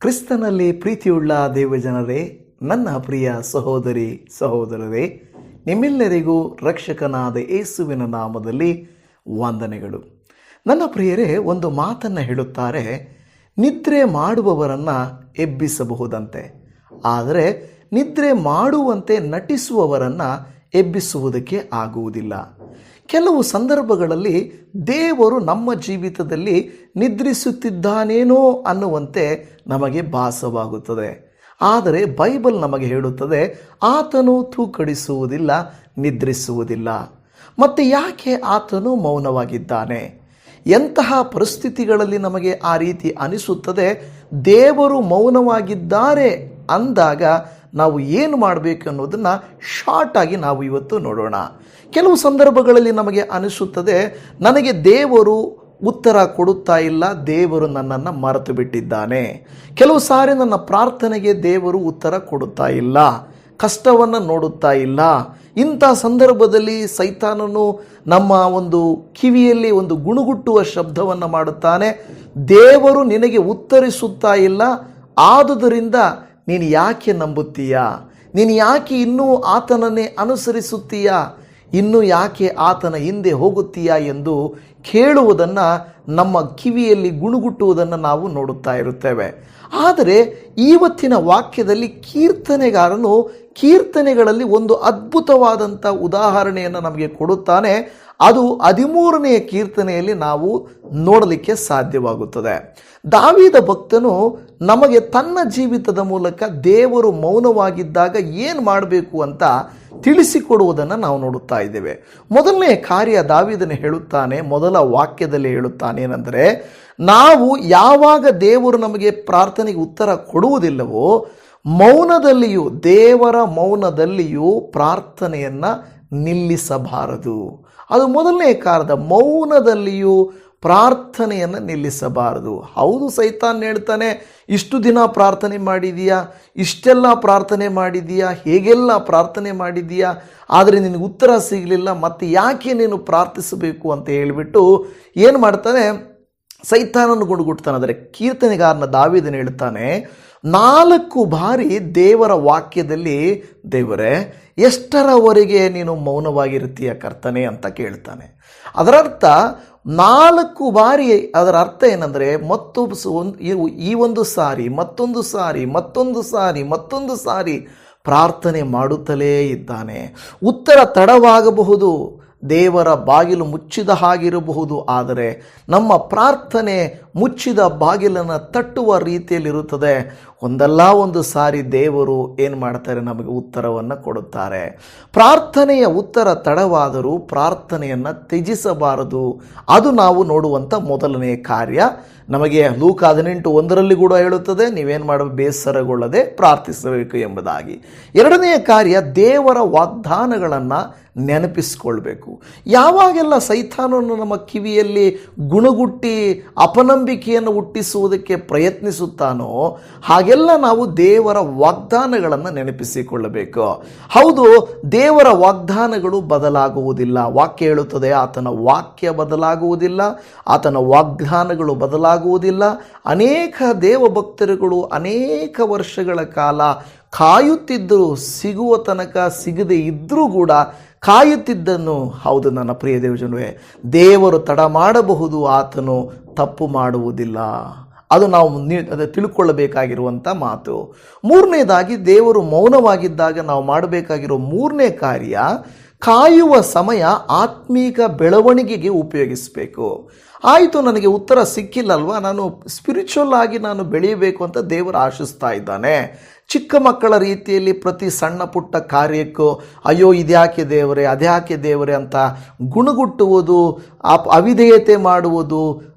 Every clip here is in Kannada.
ಕ್ರಿಸ್ತನಲ್ಲಿ ಪ್ರೀತಿಯುಳ್ಳ ದೇವಜನರೇ, ನನ್ನ ಪ್ರಿಯ ಸಹೋದರಿ ಸಹೋದರರೇ, ನಿಮ್ಮೆಲ್ಲರಿಗೂ ರಕ್ಷಕನಾದ ಯೇಸುವಿನ ನಾಮದಲ್ಲಿ ವಂದನೆಗಳು. ನನ್ನ ಪ್ರಿಯರೇ, ಒಂದು ಮಾತನ್ನು ಹೇಳುತ್ತಾರೆ, ನಿದ್ರೆ ಮಾಡುವವರನ್ನು ಎಬ್ಬಿಸಬಹುದಂತೆ, ಆದರೆ ನಿದ್ರೆ ಮಾಡುವಂತೆ ನಟಿಸುವವರನ್ನು ಎಬ್ಬಿಸುವುದಕ್ಕೆ ಆಗುವುದಿಲ್ಲ. ಕೆಲವು ಸಂದರ್ಭಗಳಲ್ಲಿ ದೇವರು ನಮ್ಮ ಜೀವಿತದಲ್ಲಿ ನಿದ್ರಿಸುತ್ತಿದ್ದಾನೇನೋ ಅನ್ನುವಂತೆ ನಮಗೆ ಭಾಸವಾಗುತ್ತದೆ. ಆದರೆ ಬೈಬಲ್ ನಮಗೆ ಹೇಳುತ್ತದೆ, ಆತನು ತೂಕಡಿಸುವುದಿಲ್ಲ, ನಿದ್ರಿಸುವುದಿಲ್ಲ. ಮತ್ತು ಯಾಕೆ ಆತನು ಮೌನವಾಗಿದ್ದಾನೆ? ಎಂತಹ ಪರಿಸ್ಥಿತಿಗಳಲ್ಲಿ ನಮಗೆ ಆ ರೀತಿ ಅನಿಸುತ್ತದೆ? ದೇವರು ಮೌನವಾಗಿದ್ದಾರೆ ಅಂದಾಗ ನಾವು ಏನು ಮಾಡಬೇಕು ಅನ್ನೋದನ್ನು ಶಾರ್ಟ್ ಆಗಿ ನಾವು ಇವತ್ತು ನೋಡೋಣ. ಕೆಲವು ಸಂದರ್ಭಗಳಲ್ಲಿ ನಮಗೆ ಅನಿಸುತ್ತದೆ, ನನಗೆ ದೇವರು ಉತ್ತರ ಕೊಡುತ್ತಾ ಇಲ್ಲ, ದೇವರು ನನ್ನನ್ನು ಮರೆತು ಬಿಟ್ಟಿದ್ದಾನೆ. ಕೆಲವು ಸಾರಿ ನನ್ನ ಪ್ರಾರ್ಥನೆಗೆ ದೇವರು ಉತ್ತರ ಕೊಡುತ್ತಾ ಇಲ್ಲ, ಕಷ್ಟವನ್ನು ನೋಡುತ್ತಾ ಇಲ್ಲ. ಇಂಥ ಸಂದರ್ಭದಲ್ಲಿ ಸೈತಾನನು ನಮ್ಮ ಒಂದು ಕಿವಿಯಲ್ಲಿ ಒಂದು ಗುಣುಗುಟ್ಟುವ ಶಬ್ದವನ್ನು ಮಾಡುತ್ತಾನೆ, ದೇವರು ನಿನಗೆ ಉತ್ತರಿಸುತ್ತಾ ಇಲ್ಲ, ಆದುದರಿಂದ ನೀನು ಯಾಕೆ ನಂಬುತ್ತೀಯಾ? ನೀನು ಯಾಕೆ ಇನ್ನೂ ಆತನನ್ನೇ ಅನುಸರಿಸುತ್ತೀಯಾ? ಇನ್ನೂ ಯಾಕೆ ಆತನ ಹಿಂದೆ ಹೋಗುತ್ತೀಯಾ ಎಂದು ಕೇಳುವುದನ್ನು, ನಮ್ಮ ಕಿವಿಯಲ್ಲಿ ಗುಣುಗುಟ್ಟುವುದನ್ನು ನಾವು ನೋಡುತ್ತಾ ಇರುತ್ತೇವೆ. ಆದರೆ ಇವತ್ತಿನ ವಾಕ್ಯದಲ್ಲಿ ಕೀರ್ತನೆಗಾರನು ಕೀರ್ತನೆಗಳಲ್ಲಿ ಒಂದು ಅದ್ಭುತವಾದಂಥ ಉದಾಹರಣೆಯನ್ನು ನಮಗೆ ಕೊಡುತ್ತಾನೆ. ಅದು 13ನೇ ಕೀರ್ತನೆಯಲ್ಲಿ ನಾವು ನೋಡಲಿಕ್ಕೆ ಸಾಧ್ಯವಾಗುತ್ತದೆ. ದಾವೀದ ಭಕ್ತನು ನಮಗೆ ತನ್ನ ಜೀವಿತದ ಮೂಲಕ ದೇವರು ಮೌನವಾಗಿದ್ದಾಗ ಏನು ಮಾಡಬೇಕು ಅಂತ ತಿಳಿಸಿಕೊಡುವುದನ್ನು ನಾವು ನೋಡುತ್ತಾ ಇದ್ದೇವೆ. ಮೊದಲನೇ ಕಾರ್ಯ ದಾವೀದನು ಹೇಳುತ್ತಾನೆ, ಮೊದಲ ವಾಕ್ಯದಲ್ಲಿ ಹೇಳುತ್ತಾನೆ ಏನೆಂದರೆ, ನಾವು ಯಾವಾಗ ದೇವರು ನಮಗೆ ಪ್ರಾರ್ಥನೆಗೆ ಉತ್ತರ ಕೊಡುವುದಿಲ್ಲವೋ ಮೌನದಲ್ಲಿಯೂ, ದೇವರ ಮೌನದಲ್ಲಿಯೂ ಪ್ರಾರ್ಥನೆಯನ್ನು ನಿಲ್ಲಿಸಬಾರದು. ಅದು ಮೊದಲನೇ ಕಾರ್ಯದ, ಮೌನದಲ್ಲಿಯೂ ಪ್ರಾರ್ಥನೆಯನ್ನು ನಿಲ್ಲಿಸಬಾರದು. ಹೌದು, ಸೈತಾನ್ ಹೇಳ್ತಾನೆ, ಇಷ್ಟು ದಿನ ಪ್ರಾರ್ಥನೆ ಮಾಡಿದೀಯಾ, ಇಷ್ಟೆಲ್ಲ ಪ್ರಾರ್ಥನೆ ಮಾಡಿದೀಯಾ, ಹೇಗೆಲ್ಲ ಪ್ರಾರ್ಥನೆ ಮಾಡಿದೀಯಾ, ಆದರೆ ನಿನಗೆ ಉತ್ತರ ಸಿಗಲಿಲ್ಲ, ಮತ್ತು ಯಾಕೆ ನೀನು ಪ್ರಾರ್ಥಿಸಬೇಕು ಅಂತ ಹೇಳಿಬಿಟ್ಟು ಏನು ಮಾಡ್ತಾನೆ, ಸೈತಾನನ್ನು ಗುಣಗುಡ್ತಾನೆ. ಆದರೆ ಕೀರ್ತನೆಗಾರನ ದಾವೀದನು ಹೇಳ್ತಾನೆ, 4 ಬಾರಿ ದೇವರ ವಾಕ್ಯದಲ್ಲಿ, ದೇವರೇ ಎಷ್ಟರವರೆಗೆ ನೀನು ಮೌನವಾಗಿರ್ತೀಯ ಕರ್ತನೆ ಅಂತ ಕೇಳ್ತಾನೆ. ಅದರರ್ಥ 4 ಬಾರಿ, ಅದರ ಅರ್ಥ ಏನಂದರೆ, ಈ ಒಂದು ಸಾರಿ, ಮತ್ತೊಂದು ಸಾರಿ, ಮತ್ತೊಂದು ಸಾರಿ, ಮತ್ತೊಂದು ಸಾರಿ ಪ್ರಾರ್ಥನೆ ಮಾಡುತ್ತಲೇ ಇದ್ದಾನೆ. ಉತ್ತರ ತಡವಾಗಬಹುದು, ದೇವರ ಬಾಗಿಲು ಮುಚ್ಚಿದ ಹಾಗಿರಬಹುದು, ಆದರೆ ನಮ್ಮ ಪ್ರಾರ್ಥನೆ ಮುಚ್ಚಿದ ಬಾಗಿಲನ್ನು ತಟ್ಟುವ ರೀತಿಯಲ್ಲಿರುತ್ತದೆ. ಒಂದಲ್ಲ ಒಂದು ಸಾರಿ ದೇವರು ಏನು ಮಾಡ್ತಾರೆ, ನಮಗೆ ಉತ್ತರವನ್ನು ಕೊಡುತ್ತಾರೆ. ಪ್ರಾರ್ಥನೆಯ ಉತ್ತರ ತಡವಾದರೂ ಪ್ರಾರ್ಥನೆಯನ್ನು ತ್ಯಜಿಸಬಾರದು. ಅದು ನಾವು ನೋಡುವಂಥ ಮೊದಲನೆಯ ಕಾರ್ಯ. ನಮಗೆ ಲೂಕ 18:1 ಕೂಡ ಹೇಳುತ್ತದೆ, ನೀವೇನು ಮಾಡಬೇಕು, ಬೇಸರಗೊಳ್ಳದೆ ಪ್ರಾರ್ಥಿಸಬೇಕು ಎಂಬುದಾಗಿ. ಎರಡನೆಯ ಕಾರ್ಯ, ದೇವರ ವಾಗ್ದಾನಗಳನ್ನು ನೆನಪಿಸಿಕೊಳ್ಬೇಕು. ಯಾವಾಗೆಲ್ಲ ಸೈತಾನನು ನಮ್ಮ ಕಿವಿಯಲ್ಲಿ ಗುಣಗುಟ್ಟಿ ಅಪನಂಬಿಕೆಯನ್ನು ಹುಟ್ಟಿಸುವುದಕ್ಕೆ ಪ್ರಯತ್ನಿಸುತ್ತಾನೋ ಹಾಗೆಲ್ಲ ನಾವು ದೇವರ ವಾಗ್ದಾನಗಳನ್ನು ನೆನಪಿಸಿಕೊಳ್ಳಬೇಕು. ಹೌದು, ದೇವರ ವಾಗ್ದಾನಗಳು ಬದಲಾಗುವುದಿಲ್ಲ. ವಾಕ್ಯ ಹೇಳುತ್ತದೆ, ಆತನ ವಾಕ್ಯ ಬದಲಾಗುವುದಿಲ್ಲ, ಆತನ ವಾಗ್ದಾನಗಳು ಬದಲಾಗುವುದಿಲ್ಲ. ಅನೇಕ ದೇವಭಕ್ತರುಗಳು ಅನೇಕ ವರ್ಷಗಳ ಕಾಲ ಕಾಯುತ್ತಿದ್ದರು, ಸಿಗುವ ತನಕ ಸಿಗದೇ ಇದ್ದರೂ ಕೂಡ ಕಾಯುತ್ತಿದ್ದನು. ಹೌದು ನನ್ನ ಪ್ರಿಯ ದೇವಜನವೇ, ದೇವರು ತಡ ಮಾಡಬಹುದು, ಆತನು ತಪ್ಪು ಮಾಡುವುದಿಲ್ಲ. ಅದು ನಾವು ತಿಳ್ಕೊಳ್ಳಬೇಕಾಗಿರುವಂಥ ಮಾತು. ಮೂರನೇದಾಗಿ, ದೇವರು ಮೌನವಾಗಿದ್ದಾಗ ನಾವು ಮಾಡಬೇಕಾಗಿರೋ ಮೂರನೇ ಕಾರ್ಯ, ಕಾಯುವ ಸಮಯ ಆತ್ಮೀಕ ಬೆಳವಣಿಗೆಗೆ ಉಪಯೋಗಿಸಬೇಕು. ಆಯಿತು, ನನಗೆ ಉತ್ತರ ಸಿಕ್ಕಿಲ್ಲಲ್ವಾ, ನಾನು ಸ್ಪಿರಿಚುವಲ್ ಆಗಿ ನಾನು ಬೆಳೆಯಬೇಕು ಅಂತ ದೇವರು ಆಶಿಸ್ತಾ ಇದ್ದಾನೆ. ಚಿಕ್ಕ ಮಕ್ಕಳ ರೀತಿಯಲ್ಲಿ ಪ್ರತಿ ಸಣ್ಣ ಪುಟ್ಟ ಕಾರ್ಯಕ್ಕೂ ಅಯ್ಯೋ ಇದ್ಯಾಕೆ ದೇವರೇ, ಅದ್ಯಾಕೆ ದೇವರೇ ಅಂತ ಗುಣಗುಟ್ಟುವುದು, ಅವಿಧೇಯತೆ ಮಾಡುವುದು,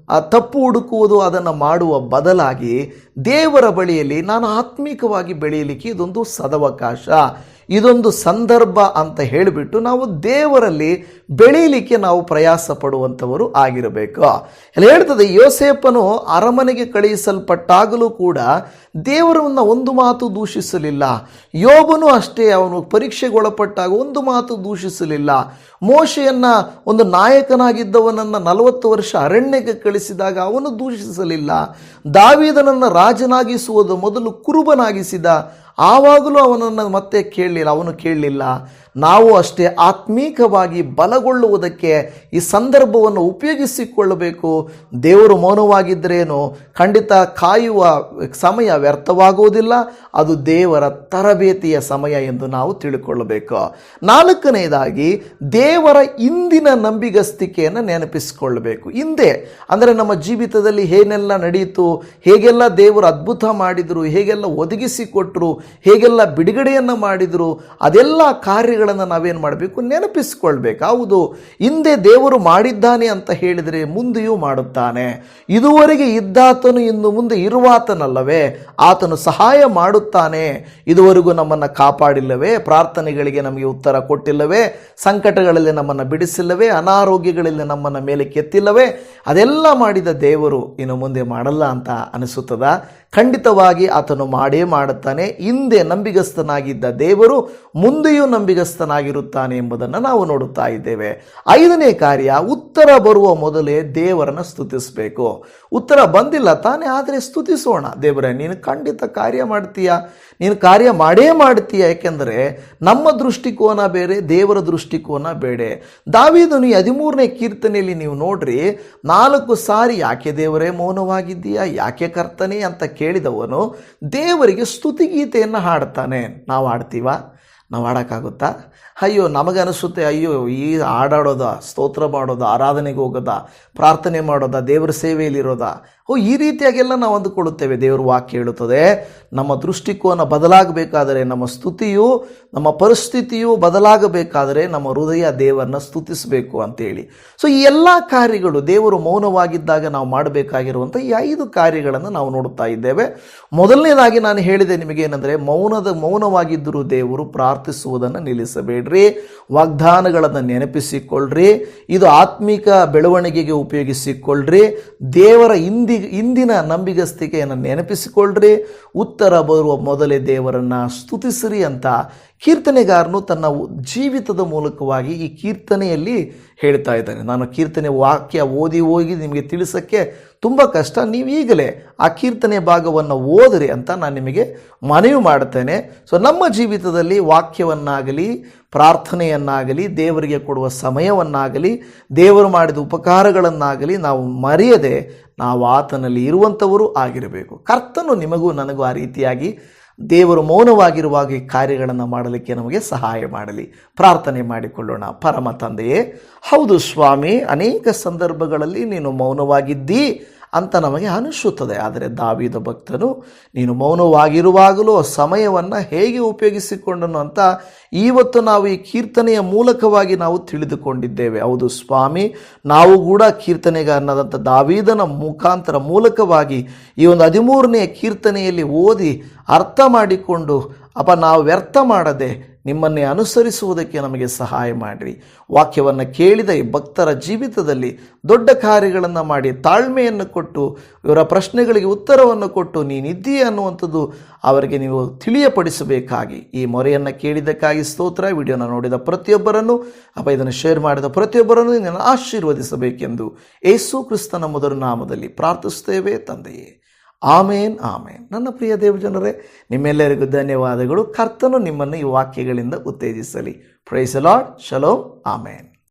ತಪ್ಪು ಹುಡುಕುವುದು, ಅದನ್ನು ಮಾಡುವ ಬದಲಾಗಿ ದೇವರ ಬಳಿಯಲ್ಲಿ ನಾನು ಆತ್ಮೀಕವಾಗಿ ಬೆಳೆಯಲಿಕ್ಕೆ ಇದೊಂದು ಸದವಕಾಶ, ಇದೊಂದು ಸಂದರ್ಭ ಅಂತ ಹೇಳಿಬಿಟ್ಟು ನಾವು ದೇವರಲ್ಲಿ ಬೆಳೆಯಲಿಕ್ಕೆ ನಾವು ಪ್ರಯಾಸ ಪಡುವಂಥವರು ಆಗಿರಬೇಕು. ಅಲ್ಲಿ ಹೇಳ್ತದೆ, ಯೋಸೇಫನು ಅರಮನೆಗೆ ಕಳುಹಿಸಲ್ಪಟ್ಟಾಗಲೂ ಕೂಡ ದೇವರನ್ನು ಒಂದು ಮಾತು ದೂಷಿಸಲಿಲ್ಲ. ಯೋಬನು ಅಷ್ಟೇ, ಅವನು ಪರೀಕ್ಷೆಗೊಳಪಟ್ಟಾಗ ಒಂದು ಮಾತು ದೂಷಿಸಲಿಲ್ಲ. ಮೋಶೆಯನ್ನು ಒಂದು ನಾಯಕನಾಗಿದ್ದವನನ್ನು 40 ವರ್ಷ ಅರಣ್ಯಕ್ಕೆ ಕಳಿಸಿದಾಗ ಅವನು ದೂಷಿಸಲಿಲ್ಲ. ದಾವೀದನನ್ನು ರಾಜನಾಗಿಸುವುದು ಮೊದಲು ಕುರುಬನಾಗಿಸಿದ, ಆವಾಗಲೂ ಅವನನ್ನು ಮತ್ತೆ ಅವನು ಕೇಳಲಿಲ್ಲ. ನಾವು ಅಷ್ಟೇ ಆತ್ಮೀಕವಾಗಿ ಬಲಗೊಳ್ಳುವುದಕ್ಕೆ ಈ ಸಂದರ್ಭವನ್ನು ಉಪಯೋಗಿಸಿಕೊಳ್ಳಬೇಕು. ದೇವರು ಮೌನವಾಗಿದ್ದರೇನು ಖಂಡಿತ ಕಾಯುವ ಸಮಯ ವ್ಯರ್ಥವಾಗುವುದಿಲ್ಲ, ಅದು ದೇವರ ತರಬೇತಿಯ ಸಮಯ ಎಂದು ನಾವು ತಿಳ್ಕೊಳ್ಳಬೇಕು. ನಾಲ್ಕನೆಯದಾಗಿ ದೇವರ ಇಂದಿನ ನಂಬಿಗಸ್ತಿಕೆಯನ್ನು ನೆನಪಿಸಿಕೊಳ್ಳಬೇಕು. ಹಿಂದೆ ಅಂದರೆ ನಮ್ಮ ಜೀವಿತದಲ್ಲಿ ಏನೆಲ್ಲ ನಡೆಯಿತು, ಹೇಗೆಲ್ಲ ದೇವರು ಅದ್ಭುತ ಮಾಡಿದರು, ಹೇಗೆಲ್ಲ ಒದಗಿಸಿಕೊಟ್ಟರು, ಹೇಗೆಲ್ಲ ಬಿಡುಗಡೆಯನ್ನು ಮಾಡಿದರು, ಅದೆಲ್ಲ ಕಾರ್ಯಗಳನ್ನು ನಾವೇನು ಮಾಡಬೇಕು, ನೆನಪಿಸಿಕೊಳ್ಬೇಕು. ಹೌದು, ಹಿಂದೆ ದೇವರು ಮಾಡಿದ್ದಾನೆ ಅಂತ ಹೇಳಿದರೆ ಮುಂದೆಯೂ ಮಾಡುತ್ತಾನೆ. ಇದುವರೆಗೆ ಇದ್ದಾತನು ಇನ್ನು ಮುಂದೆ ಇರುವಾತನಲ್ಲವೇ, ಆತನು ಸಹಾಯ ಮಾಡುತ್ತಾನೆ. ಇದುವರೆಗೂ ನಮ್ಮನ್ನು ಕಾಪಾಡಿಲ್ಲವೇ, ಪ್ರಾರ್ಥನೆಗಳಿಗೆ ನಮಗೆ ಉತ್ತರ ಕೊಟ್ಟಿಲ್ಲವೇ, ಸಂಕಟಗಳಲ್ಲಿ ನಮ್ಮನ್ನು ಬಿಡಿಸಿಲ್ಲವೇ, ಅನಾರೋಗ್ಯಗಳಲ್ಲಿ ನಮ್ಮನ್ನು ಮೇಲೆ ಕೆತ್ತಿಲ್ಲವೇ, ಅದೆಲ್ಲ ಮಾಡಿದ ದೇವರು ಇನ್ನು ಮುಂದೆ ಮಾಡಲ್ಲ ಅಂತ ಅನಿಸುತ್ತದ? ಖಂಡಿತವಾಗಿ ಆತನು ಮಾಡೇ ಮಾಡುತ್ತಾನೆ. ಹಿಂದೆ ನಂಬಿಗಸ್ತನಾಗಿದ್ದ ದೇವರು ಮುಂದೆಯೂ ನಂಬಿಗಸ್ತನಾಗಿರುತ್ತಾನೆ ಎಂಬುದನ್ನು ನಾವು ನೋಡುತ್ತಾ ಇದ್ದೇವೆ. ಐದನೇ ಕಾರ್ಯ, ಉತ್ತರ ಬರುವ ಮೊದಲೇ ದೇವರನ್ನು ಸ್ತುತಿಸಬೇಕು. ಉತ್ತರ ಬಂದಿಲ್ಲ ತಾನೇ, ಆದರೆ ಸ್ತುತಿಸೋಣ. ದೇವರೇ, ನೀನು ಖಂಡಿತ ಕಾರ್ಯ ಮಾಡ್ತೀಯ, ನೀನು ಕಾರ್ಯ ಮಾಡೇ ಮಾಡ್ತೀಯ. ಯಾಕೆಂದರೆ ನಮ್ಮ ದೃಷ್ಟಿಕೋನ ಬೇರೆ, ದೇವರ ದೃಷ್ಟಿಕೋನ ಬೇರೆ. ದಾವೀದನು 13ನೇ ಕೀರ್ತನೆಯಲ್ಲಿ ನೀವು ನೋಡ್ರಿ, 4 ಸಾರಿ ಯಾಕೆ ದೇವರೇ ಮೌನವಾಗಿದ್ದೀಯಾ, ಯಾಕೆ ಕರ್ತನೆ ಅಂತ ಕೇಳಿದವನು ದೇವರಿಗೆ ಸ್ತುತಿಗೀತೆಯನ್ನು ಹಾಡ್ತಾನೆ. ನಾವು ಹಾಡ್ತೀವ? ನಾವು ಹಾಡೋಕ್ಕಾಗುತ್ತಾ? ಅಯ್ಯೋ, ನಮಗನಿಸುತ್ತೆ, ಅಯ್ಯೋ ಈ ಹಾಡಾಡೋದ, ಸ್ತೋತ್ರ ಮಾಡೋದ, ಆರಾಧನೆಗೆ ಹೋಗೋದ, ಪ್ರಾರ್ಥನೆ ಮಾಡೋದ, ದೇವರ ಸೇವೆಯಲ್ಲಿರೋದ, ಈ ರೀತಿಯಾಗೆಲ್ಲ ನಾವು ಅಂದುಕೊಳ್ಳುತ್ತೇವೆ. ದೇವರ ವಾಕ್ಯ ಹೇಳುತ್ತದೆ, ನಮ್ಮ ದೃಷ್ಟಿಕೋನ ಬದಲಾಗಬೇಕಾದರೆ, ನಮ್ಮ ಸ್ತುತಿಯು, ನಮ್ಮ ಪರಿಸ್ಥಿತಿಯು ಬದಲಾಗಬೇಕಾದರೆ ನಮ್ಮ ಹೃದಯ ದೇವರನ್ನ ಸ್ತುತಿಸಬೇಕು ಅಂತೇಳಿ. ಸೊ ಈ ಎಲ್ಲ ಕಾರ್ಯಗಳು ದೇವರು ಮೌನವಾಗಿದ್ದಾಗ ನಾವು ಮಾಡಬೇಕಾಗಿರುವಂಥ ಈ 5 ಕಾರ್ಯಗಳನ್ನು ನಾವು ನೋಡುತ್ತಾ ಇದ್ದೇವೆ. ಮೊದಲನೇದಾಗಿ ನಾನು ಹೇಳಿದೆ ನಿಮಗೇನೆಂದರೆ, ಮೌನವಾಗಿದ್ದರೂ ದೇವರು ಪ್ರಾರ್ಥಿಸುವುದನ್ನು ನಿಲ್ಲಿಸಬೇಡ್ರಿ, ವಾಗ್ದಾನಗಳನ್ನು ನೆನಪಿಸಿಕೊಳ್ಳ್ರಿ, ಇದು ಆತ್ಮಿಕ ಬೆಳವಣಿಗೆಗೆ ಉಪಯೋಗಿಸಿಕೊಳ್ಳ್ರಿ, ದೇವರ ಇಂದಿನ ನಂಬಿಗಸ್ತಿಕೆಯನ್ನು ನೆನಪಿಸಿಕೊಳ್ಳ್ರಿ, ಉತ್ತರ ಬರುವ ಮೊದಲೇ ದೇವರನ್ನು ಸ್ತುತಿಸಿರಿ ಅಂತ ಕೀರ್ತನೆಗಾರನು ತನ್ನ ಜೀವಿತದ ಮೂಲಕವಾಗಿ ಈ ಕೀರ್ತನೆಯಲ್ಲಿ ಹೇಳ್ತಾ ಇದ್ದಾನೆ. ನಾನು ಕೀರ್ತನೆ ವಾಕ್ಯ ಓದಿ ಹೋಗಿ ನಿಮಗೆ ತಿಳಿಸೋಕ್ಕೆ ತುಂಬ ಕಷ್ಟ, ನೀವು ಈಗಲೇ ಆ ಕೀರ್ತನೆ ಭಾಗವನ್ನು ಓದಿರಿ ಅಂತ ನಾನು ನಿಮಗೆ ಮನವಿ ಮಾಡ್ತೇನೆ. ಸೊ ನಮ್ಮ ಜೀವಿತದಲ್ಲಿ ವಾಕ್ಯವನ್ನಾಗಲಿ, ಪ್ರಾರ್ಥನೆಯನ್ನಾಗಲಿ, ದೇವರಿಗೆ ಕೊಡುವ ಸಮಯವನ್ನಾಗಲಿ, ದೇವರು ಮಾಡಿದ ಉಪಕಾರಗಳನ್ನಾಗಲಿ ನಾವು ಮರೆಯದೆ ನಾವು ಆತನಲ್ಲಿ ಇರುವಂಥವರು ಆಗಿರಬೇಕು. ಕರ್ತನು ನಿಮಗೂ ನನಗೂ ಆ ರೀತಿಯಾಗಿ ದೇವರು ಮೌನವಾಗಿರುವಾಗ ಈ ಕಾರ್ಯಗಳನ್ನು ಮಾಡಲಿಕ್ಕೆ ನಮಗೆ ಸಹಾಯ ಮಾಡಲಿ. ಪ್ರಾರ್ಥನೆ ಮಾಡಿಕೊಳ್ಳೋಣ. ಪರಮ ತಂದೆಯೇ, ಹೌದು ಸ್ವಾಮಿ, ಅನೇಕ ಸಂದರ್ಭಗಳಲ್ಲಿ ನೀನು ಮೌನವಾಗಿದ್ದೀ ಅಂತ ನಮಗೆ ಅನಿಸುತ್ತದೆ. ಆದರೆ ದಾವೀದ ಭಕ್ತನು ನೀನು ಮೌನವಾಗಿರುವಾಗಲೂ ಸಮಯವನ್ನು ಹೇಗೆ ಉಪಯೋಗಿಸಿಕೊಂಡನು ಅಂತ ಇವತ್ತು ನಾವು ಈ ಕೀರ್ತನೆಯ ಮೂಲಕವಾಗಿ ನಾವು ತಿಳಿದುಕೊಂಡಿದ್ದೇವೆ. ಹೌದು ಸ್ವಾಮಿ, ನಾವು ಕೂಡ ಕೀರ್ತನೆಗಾರನಾದಂಥ ದಾವೀದನ ಮೂಲಕವಾಗಿ ಈ ಒಂದು 13ನೇ ಕೀರ್ತನೆಯಲ್ಲಿ ಓದಿ ಅರ್ಥ ಮಾಡಿಕೊಂಡು ನಾವು ವ್ಯರ್ಥ ಮಾಡದೆ ನಿಮ್ಮನ್ನೇ ಅನುಸರಿಸುವುದಕ್ಕೆ ನಮಗೆ ಸಹಾಯ ಮಾಡಿರಿ. ವಾಕ್ಯವನ್ನು ಕೇಳಿದ ಈ ಭಕ್ತರ ಜೀವಿತದಲ್ಲಿ ದೊಡ್ಡ ಕಾರ್ಯಗಳನ್ನು ಮಾಡಿ, ತಾಳ್ಮೆಯನ್ನು ಕೊಟ್ಟು, ಇವರ ಪ್ರಶ್ನೆಗಳಿಗೆ ಉತ್ತರವನ್ನು ಕೊಟ್ಟು ನೀನಿದ್ದೀಯ ಅನ್ನುವಂಥದ್ದು ಅವರಿಗೆ ನೀವು ತಿಳಿಯಪಡಿಸಬೇಕಾಗಿ ಈ ಮೊರೆಯನ್ನು ಕೇಳಿದ್ದಕ್ಕಾಗಿ ಸ್ತೋತ್ರ. ವಿಡಿಯೋನ ನೋಡಿದ ಪ್ರತಿಯೊಬ್ಬರನ್ನು ಇದನ್ನು ಶೇರ್ ಮಾಡಿದ ಪ್ರತಿಯೊಬ್ಬರನ್ನು ನಿನ್ನನ್ನು ಆಶೀರ್ವದಿಸಬೇಕೆಂದು ಯೇಸು ಕ್ರಿಸ್ತನ ಮೊದಲ ನಾಮದಲ್ಲಿ ಪ್ರಾರ್ಥಿಸುತ್ತೇವೆ ತಂದೆಯೇ. ಆಮೇನ್, ಆಮೇನ್. ನನ್ನ ಪ್ರಿಯ ದೇವಜನರೇ, ನಿಮ್ಮೆಲ್ಲರಿಗೂ ಧನ್ಯವಾದಗಳು. ಕರ್ತನು ನಿಮ್ಮನ್ನು ಈ ವಾಕ್ಯಗಳಿಂದ ಉತ್ತೇಜಿಸಲಿ. Praise the Lord. ಶಲೋಮ್. ಆಮೇನ್.